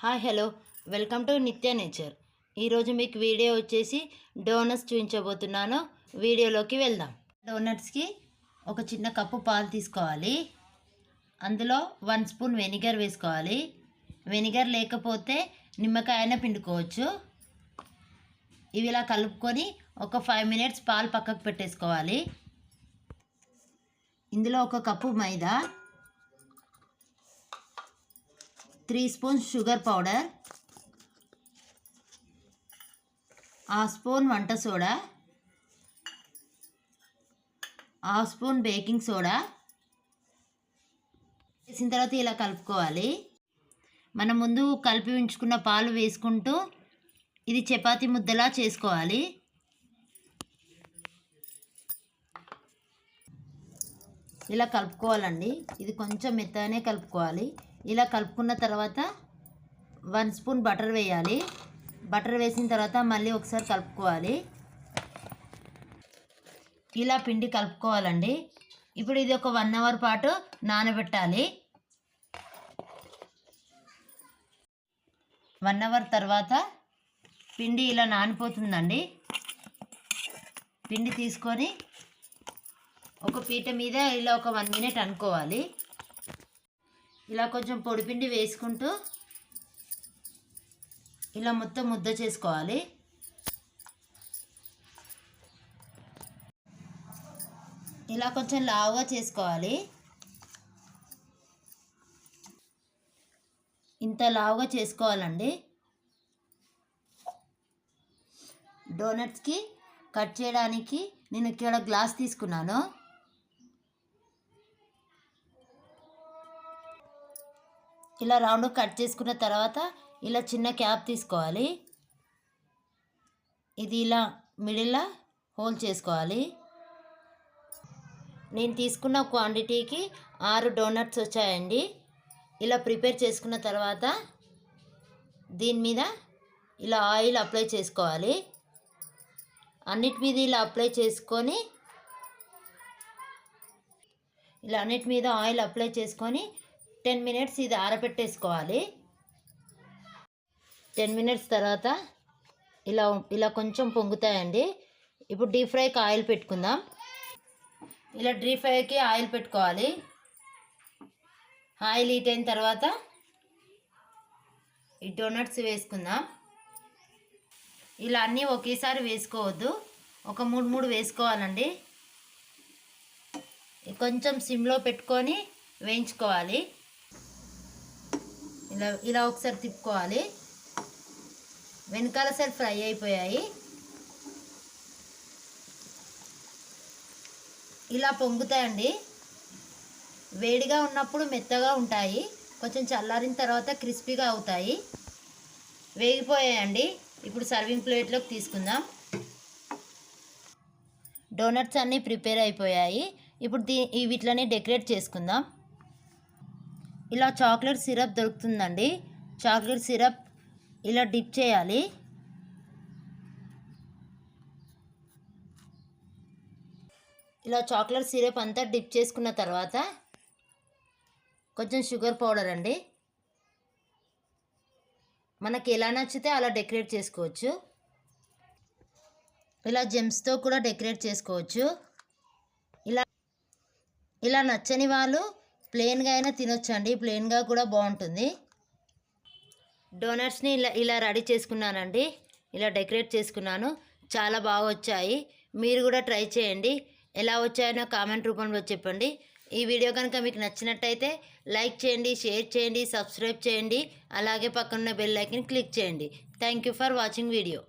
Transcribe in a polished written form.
Hi hello welcome to నిత్య nature. ఈరోజు మీకు వీడియో వచ్చేసి డోనట్స్ చూపించబోతున్నాను. వీడియోలోకి వెళ్దాం. డోనట్స్కి ఒక చిన్న కప్పు పాలు తీసుకోవాలి. అందులో 1 స్పూన్ వెనిగర్ వేసుకోవాలి. వెనిగర్ లేకపోతే నిమ్మకాయ అయినా పిండుకోవచ్చు. ఇవి ఇలా కలుపుకొని ఒక 5 మినిట్స్ పాలు పక్కకు పెట్టేసుకోవాలి. ఇందులో ఒక కప్పు మైదా, 3 స్పూన్స్ షుగర్ పౌడర్, 1/2 స్పూన్ వంట సోడా, 1/2 స్పూన్ బేకింగ్ సోడా వేసిన తర్వాత ఇలా కలుపుకోవాలి. మనం ముందు కలిపి ఉంచుకున్న పాలు వేసుకుంటూ ఇది చపాతీ ముద్దలా చేసుకోవాలి. ఇలా కలుపుకోవాలండి. ఇది కొంచెం మెత్తగానే కలుపుకోవాలి. ఇలా కలుపుకున్న తర్వాత 1 స్పూన్ బటర్ వేయాలి. బటర్ వేసిన తర్వాత మళ్ళీ ఒకసారి కలుపుకోవాలి. ఇలా పిండి కలుపుకోవాలండి. ఇప్పుడు ఇది ఒక 1 అవర్ పాటు నానబెట్టాలి. 1 అవర్ తర్వాత పిండి ఇలా నానిపోతుందండి. పిండి తీసుకొని ఒక పీట మీద ఇలా ఒక 1 మినిట్ అనుకోవాలి. ఇలా కొంచెం పొడిపిండి వేసుకుంటూ ఇలా మొత్తం ముద్ద చేసుకోవాలి. ఇలా కొంచెం లావుగా చేసుకోవాలి. ఇంత లావుగా చేసుకోవాలండి. డోనట్స్కి కట్ చేయడానికి నేను ఇక్కడ గ్లాస్ తీసుకున్నాను. ఇలా రౌండ్ కట్ చేసుకున్న తర్వాత ఇలా చిన్న క్యాప్ తీసుకోవాలి. ఇది ఇలా మిడిల్లో హోల్ చేసుకోవాలి. నేను తీసుకున్న క్వాంటిటీకి 6 డోనట్స్ వచ్చాయండి. ఇలా ప్రిపేర్ చేసుకున్న తర్వాత దీని మీద ఇలా ఆయిల్ అప్లై చేసుకోవాలి. అన్నిటి మీద ఇలా అప్లై చేసుకొని ఇలా అన్నిటి మీద ఆయిల్ అప్లై చేసుకొని 10 మినిట్స్ ఇది ఆరబెట్టేసుకోవాలి. 10 మినిట్స్ తర్వాత ఇలా కొంచెం పొంగుతాయండి. ఇప్పుడు డీప్ ఫ్రైకి ఆయిల్ పెట్టుకుందాం. ఇలా డీప్ ఫ్రైకి ఆయిల్ పెట్టుకోవాలి. ఆయిల్ హీట్ అయిన తర్వాత ఈ డోనట్స్ వేసుకుందాం. ఇలా అన్నీ ఒకేసారి వేసుకోవద్దు, ఒక 3 వేసుకోవాలండి. కొంచెం సిమ్లో పెట్టుకొని వేయించుకోవాలి. ఇలా ఒకసారి తిప్పుకోవాలి. వెనకాల సైడ్ ఫ్రై అయిపోయాయి. ఇలా పొంగుతాయండి. వేడిగా ఉన్నప్పుడు మెత్తగా ఉంటాయి, కొంచెం చల్లారిన తర్వాత క్రిస్పీగా అవుతాయి. వేగిపోయాయండి. ఇప్పుడు సర్వింగ్ ప్లేట్లోకి తీసుకుందాం. డోనట్స్ అన్నీ ప్రిపేర్ అయిపోయాయి. ఇప్పుడు వీటిని డెకరేట్ చేసుకుందాం. ఇలా చాక్లెట్ సిరప్ దొరుకుతుందండి. చాక్లెట్ సిరప్ ఇలా డిప్ చేయాలి. ఇలా చాక్లెట్ సిరప్ అంతా డిప్ చేసుకున్న తర్వాత కొంచెం షుగర్ పౌడర్ అండి. మనకి ఎలా నచ్చితే అలా డెకరేట్ చేసుకోవచ్చు. ఇలా జెమ్స్తో కూడా డెకరేట్ చేసుకోవచ్చు. ఇలా నచ్చని వాళ్ళు ప్లెయిన్గా అయినా తినొచ్చండి. ప్లెయిన్గా కూడా బాగుంటుంది. డోనట్స్ని ఇలా రెడీ చేసుకున్నానండి. ఇలా డెకరేట్ చేసుకున్నాను. చాలా బాగా వచ్చాయి. మీరు కూడా ట్రై చేయండి. ఎలా వచ్చాయో కామెంట్ రూపంలో చెప్పండి. ఈ వీడియో కనుక మీకు నచ్చినట్టయితే లైక్ చేయండి, షేర్ చేయండి, సబ్స్క్రైబ్ చేయండి. అలాగే పక్కన బెల్ ఐకాన్ క్లిక్ చేయండి. Thank you for watching video.